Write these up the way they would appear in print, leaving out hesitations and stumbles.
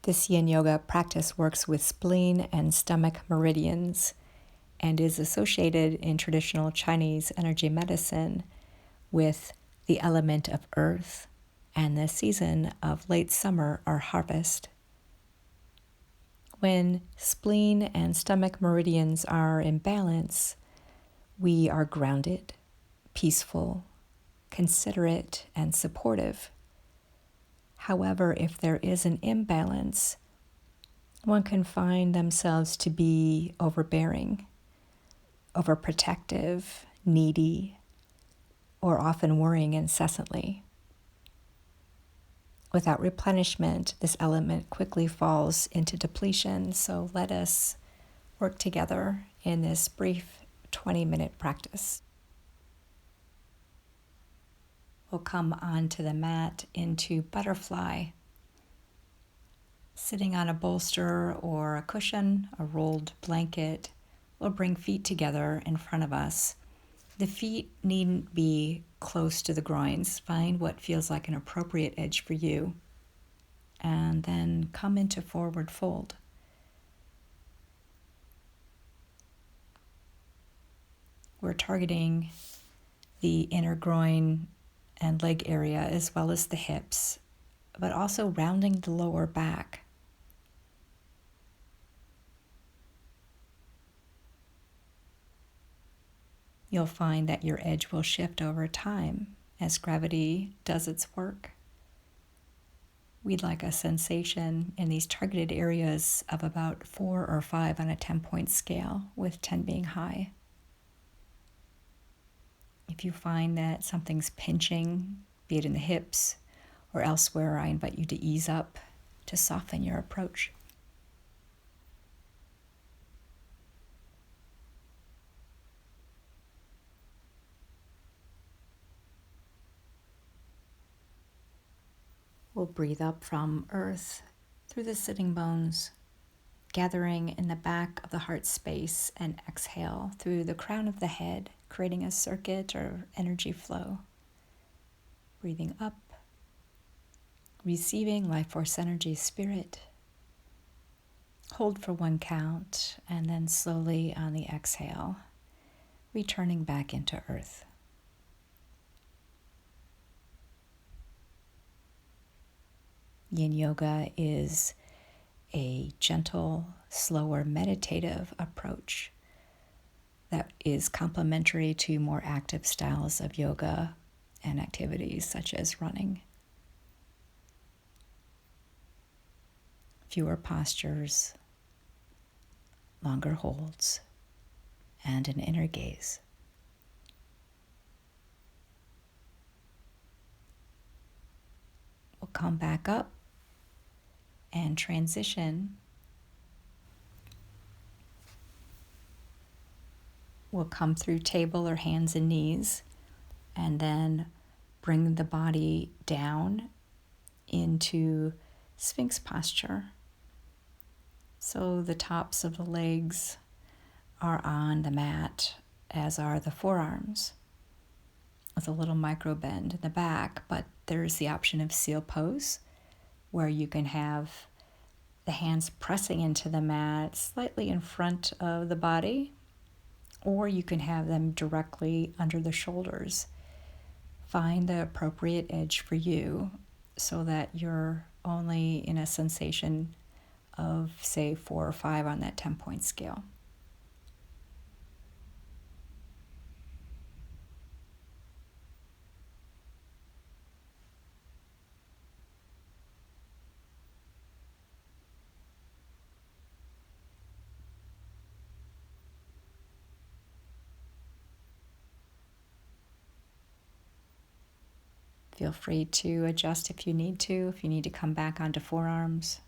This Yin Yoga practice works with spleen and stomach meridians and is associated in traditional Chinese energy medicine with the element of earth and the season of late summer or harvest. When spleen and stomach meridians are in balance, we are grounded, peaceful, considerate, and supportive. However, if there is an imbalance, one can find themselves to be overbearing, overprotective, needy, or often worrying incessantly. Without replenishment, this element quickly falls into depletion, so let us work together in this brief 20-minute practice. We'll come onto the mat into butterfly, sitting on a bolster or a cushion, a rolled blanket. We'll bring feet together in front of us. The feet needn't be close to the groins. Find what feels like an appropriate edge for you. And then come into forward fold. We're targeting the inner groin and leg area as well as the hips, but also rounding the lower back. You'll find that your edge will shift over time as gravity does its work. We'd like a sensation in these targeted areas of about 4 or 5 on a 10-point scale, with 10 being high. If you find that something's pinching, be it in the hips or elsewhere, I invite you to ease up, to soften your approach. We'll breathe up from earth through the sitting bones, gathering in the back of the heart space, and exhale through the crown of the head, creating a circuit or energy flow. Breathing up, receiving life force energy, spirit. Hold for 1 count, and then slowly on the exhale, returning back into earth. Yin Yoga is a gentle, slower, meditative approach that is complementary to more active styles of yoga and activities such as running. Fewer postures, longer holds, and an inner gaze. We'll come back up and transition. We'll come through table or hands and knees, and then bring the body down into Sphinx posture. So the tops of the legs are on the mat, as are the forearms, with a little micro bend in the back, but there's the option of seal pose, where you can have the hands pressing into the mat slightly in front of the body, or you can have them directly under the shoulders. Find the appropriate edge for you so that you're only in a sensation of, say, 4 or 5 on that 10-point scale. Feel free to adjust if you need to come back onto forearms.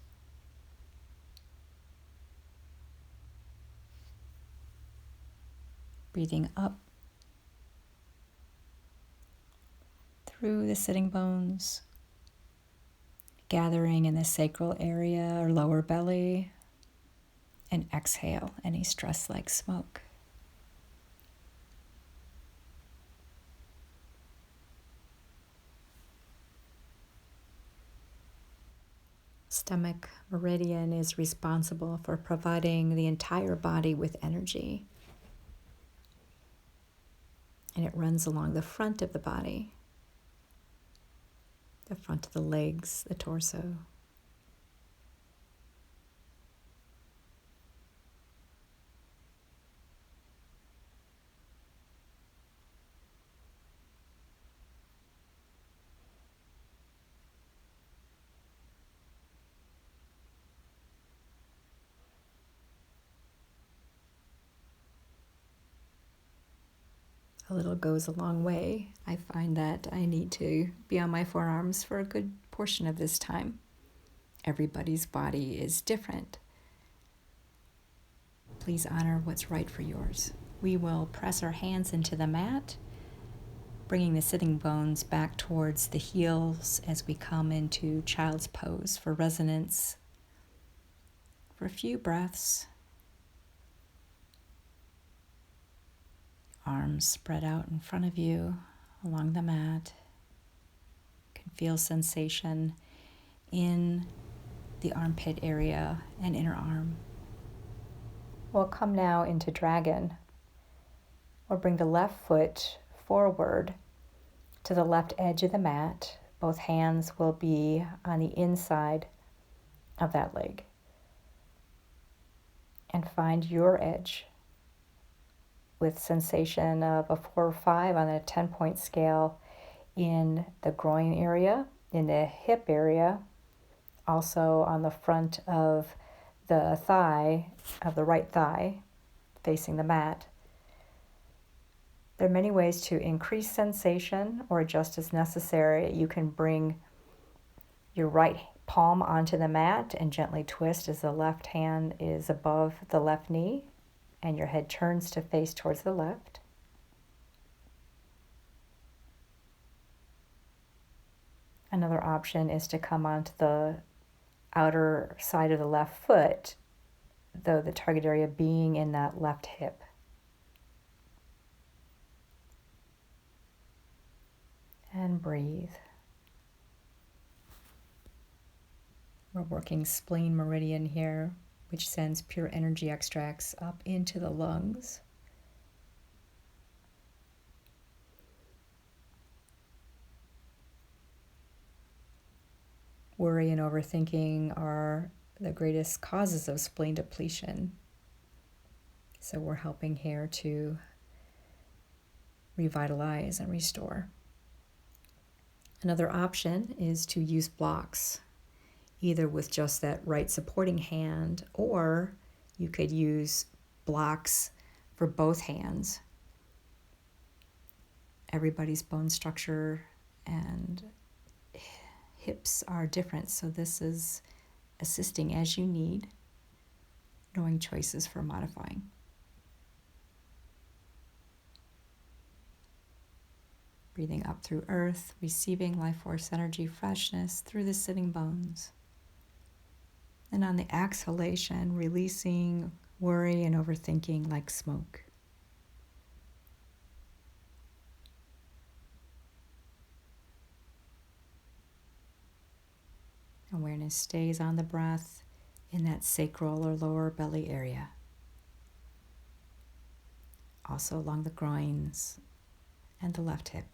Breathing up through the sitting bones, gathering in the sacral area or lower belly, and exhale any stress like smoke. Stomach meridian is responsible for providing the entire body with energy. And it runs along the front of the body, the front of the legs, the torso. A little goes a long way. I find that I need to be on my forearms for a good portion of this time. Everybody's body is different. Please honor what's right for yours. We will press our hands into the mat, bringing the sitting bones back towards the heels as we come into child's pose for resonance. For a few breaths, arms spread out in front of you along the mat. You can feel sensation in the armpit area and inner arm. We'll come now into dragon. We'll bring the left foot forward to the left edge of the mat. Both hands will be on the inside of that leg. And find your edge with sensation of a 4 or 5 on a 10-point scale in the groin area, in the hip area, also on the front of the thigh, of the right thigh, facing the mat. There are many ways to increase sensation or adjust as necessary. You can bring your right palm onto the mat and gently twist as the left hand is above the left knee and your head turns to face towards the left. Another option is to come onto the outer side of the left foot, though the target area being in that left hip. And breathe. We're working spleen meridian here, which sends pure energy extracts up into the lungs. Worry and overthinking are the greatest causes of spleen depletion. So we're helping here to revitalize and restore. Another option is to use blocks, either with just that right supporting hand, or you could use blocks for both hands. Everybody's bone structure and hips are different, so this is assisting as you need, knowing choices for modifying. Breathing up through earth, receiving life force energy, freshness through the sitting bones. And on the exhalation, releasing worry and overthinking like smoke. Awareness stays on the breath in that sacral or lower belly area. Also along the groins and the left hip.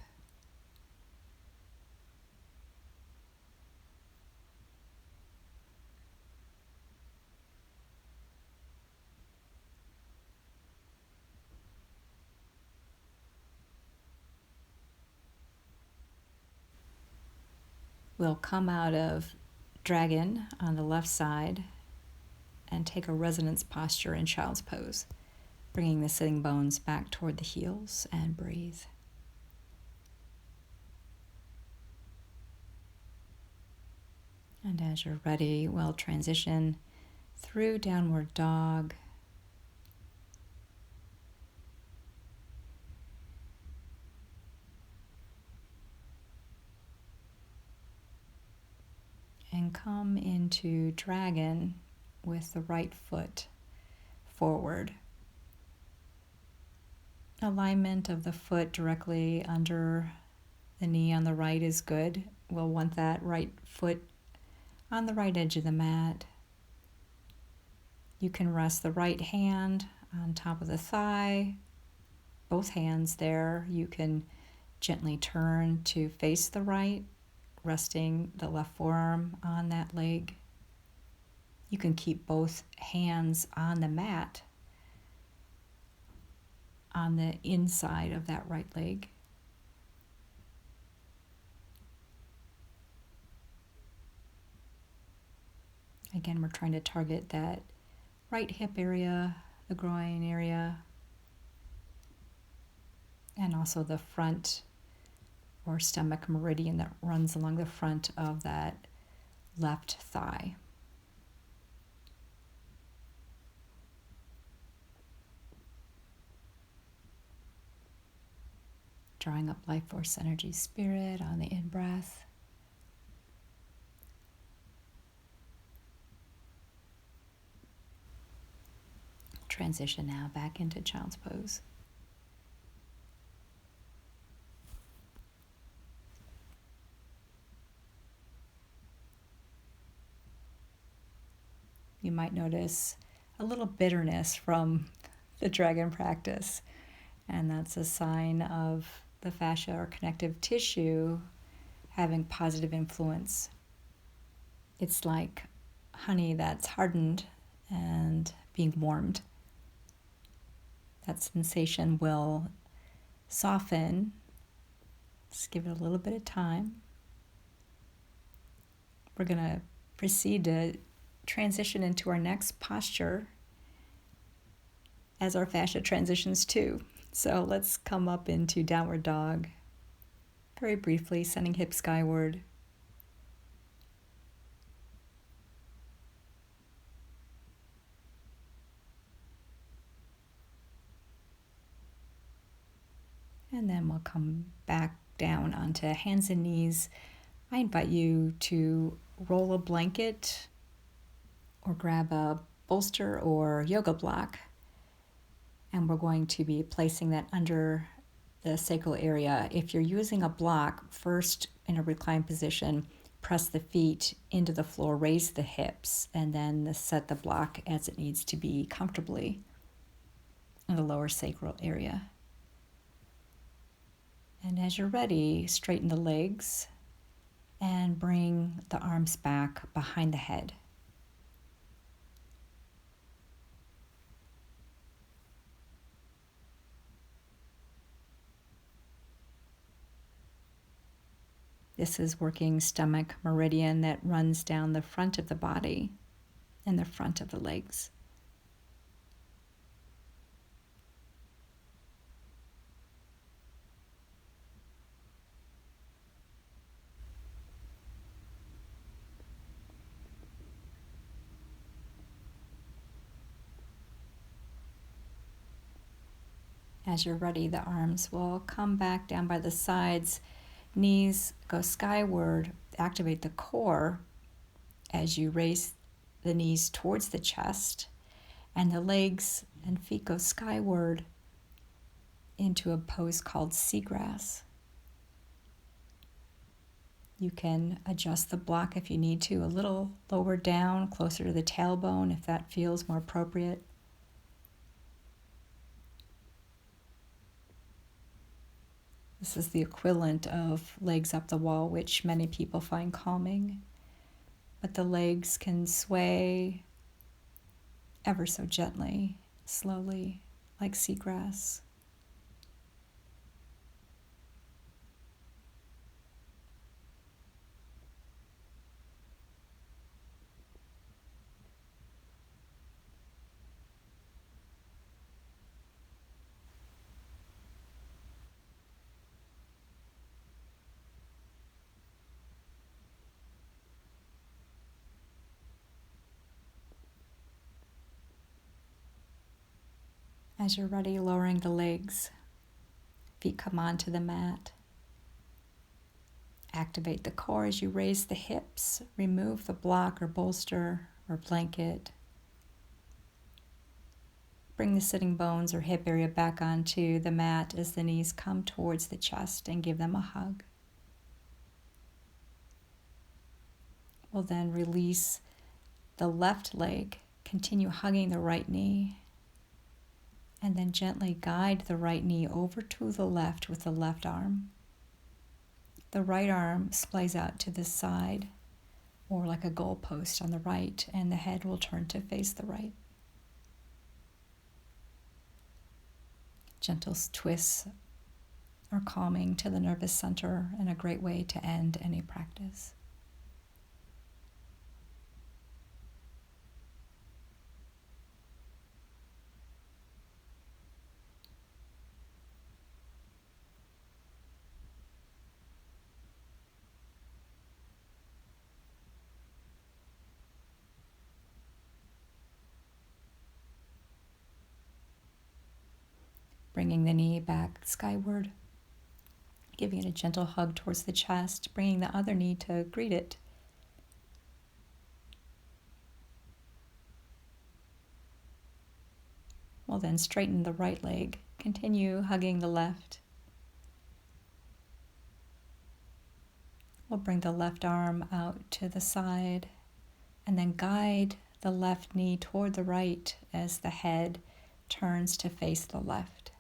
We'll come out of dragon on the left side and take a resonance posture in child's pose, bringing the sitting bones back toward the heels, and breathe. And as you're ready, we'll transition through downward dog. And come into dragon with the right foot forward. Alignment of the foot directly under the knee on the right is good. We'll want that right foot on the right edge of the mat. You can rest the right hand on top of the thigh, both hands there. You can gently turn to face the right, resting the left forearm on that leg. You can keep both hands on the mat on the inside of that right leg. Again, we're trying to target that right hip area, the groin area, and also the front or stomach meridian that runs along the front of that left thigh. Drawing up life force energy spirit on the in-breath. Transition now back into child's pose. You might notice a little bitterness from the dragon practice, and that's a sign of the fascia or connective tissue having positive influence. It's like honey that's hardened and being warmed. That sensation will soften. Just give it a little bit of time. We're going to proceed to transition into our next posture as our fascia transitions too. So let's come up into downward dog. Very briefly, sending hips skyward. And then we'll come back down onto hands and knees. I invite you to roll a blanket or grab a bolster or yoga block. And we're going to be placing that under the sacral area. If you're using a block, first in a reclined position, press the feet into the floor, raise the hips, and then set the block as it needs to be comfortably in the lower sacral area. And as you're ready, straighten the legs and bring the arms back behind the head. This is working stomach meridian that runs down the front of the body and the front of the legs. As you're ready, the arms will come back down by the sides. Knees go skyward. Activate the core as you raise the knees towards the chest. And the legs and feet go skyward into a pose called Seagrass. You can adjust the block if you need to, a little lower down, closer to the tailbone if that feels more appropriate. This is the equivalent of legs up the wall, which many people find calming. But the legs can sway ever so gently, slowly, like seagrass. As you're ready, lowering the legs, feet come onto the mat. Activate the core as you raise the hips. Remove the block or bolster or blanket. Bring the sitting bones or hip area back onto the mat as the knees come towards the chest and give them a hug. We'll then release the left leg, continue hugging the right knee, and then gently guide the right knee over to the left with the left arm. The right arm splays out to the side or like a goalpost on the right, and the head will turn to face the right. Gentle twists are calming to the nervous center and a great way to end any practice. Bringing the knee back skyward, giving it a gentle hug towards the chest, bringing the other knee to greet it. We'll then straighten the right leg, continue hugging the left. We'll bring the left arm out to the side and then guide the left knee toward the right as the head turns to face the left.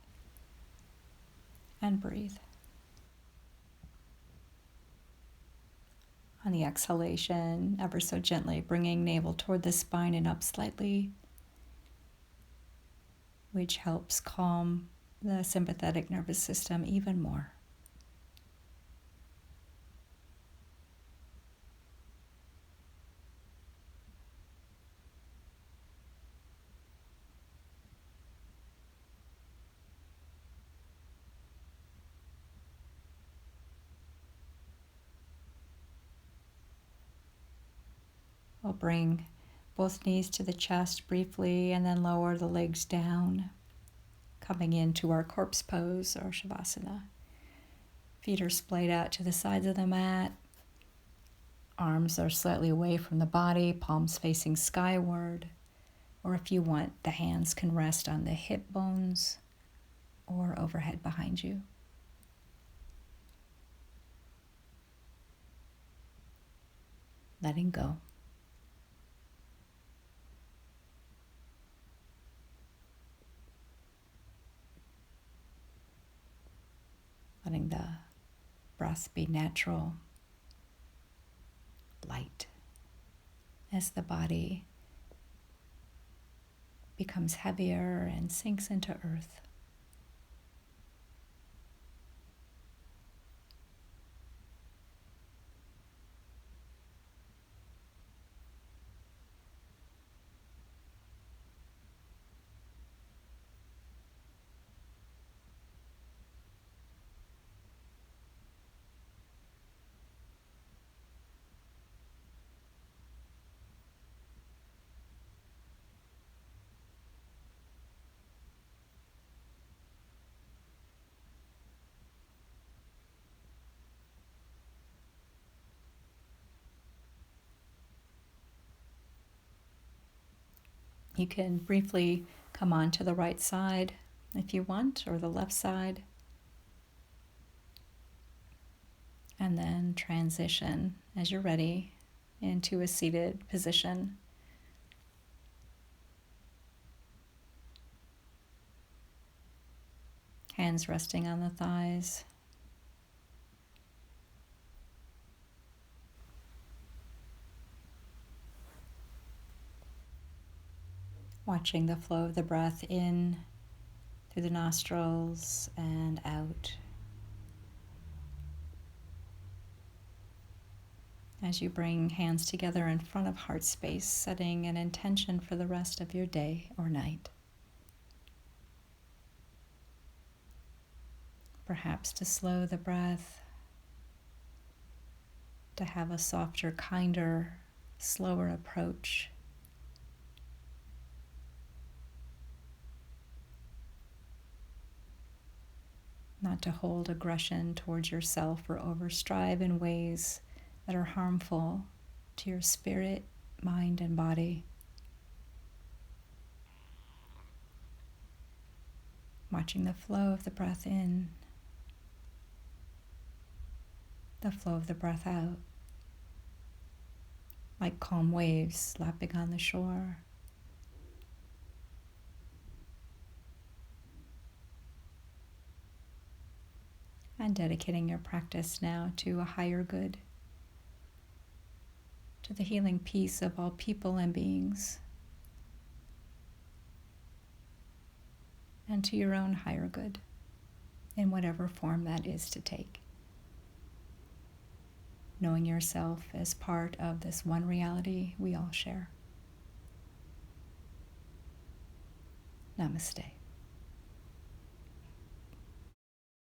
And breathe. On the exhalation, ever so gently bringing navel toward the spine and up slightly, which helps calm the sympathetic nervous system even more. We'll bring both knees to the chest briefly and then lower the legs down, coming into our corpse pose or shavasana. Feet are splayed out to the sides of the mat. Arms are slightly away from the body, palms facing skyward. Or if you want, the hands can rest on the hip bones or overhead behind you. Letting go. Letting the breath be natural, light, as the body becomes heavier and sinks into earth. You can briefly come on to the right side if you want, or the left side, and then transition as you're ready into a seated position. Hands resting on the thighs. Watching the flow of the breath in through the nostrils and out. As you bring hands together in front of heart space, setting an intention for the rest of your day or night. Perhaps to slow the breath, to have a softer, kinder, slower approach. Not to hold aggression towards yourself or overstrive in ways that are harmful to your spirit, mind, and body. Watching the flow of the breath in, the flow of the breath out. like calm waves lapping on the shore. And dedicating your practice now to a higher good, to the healing peace of all people and beings, and to your own higher good, in whatever form that is to take. Knowing yourself as part of this one reality we all share. Namaste.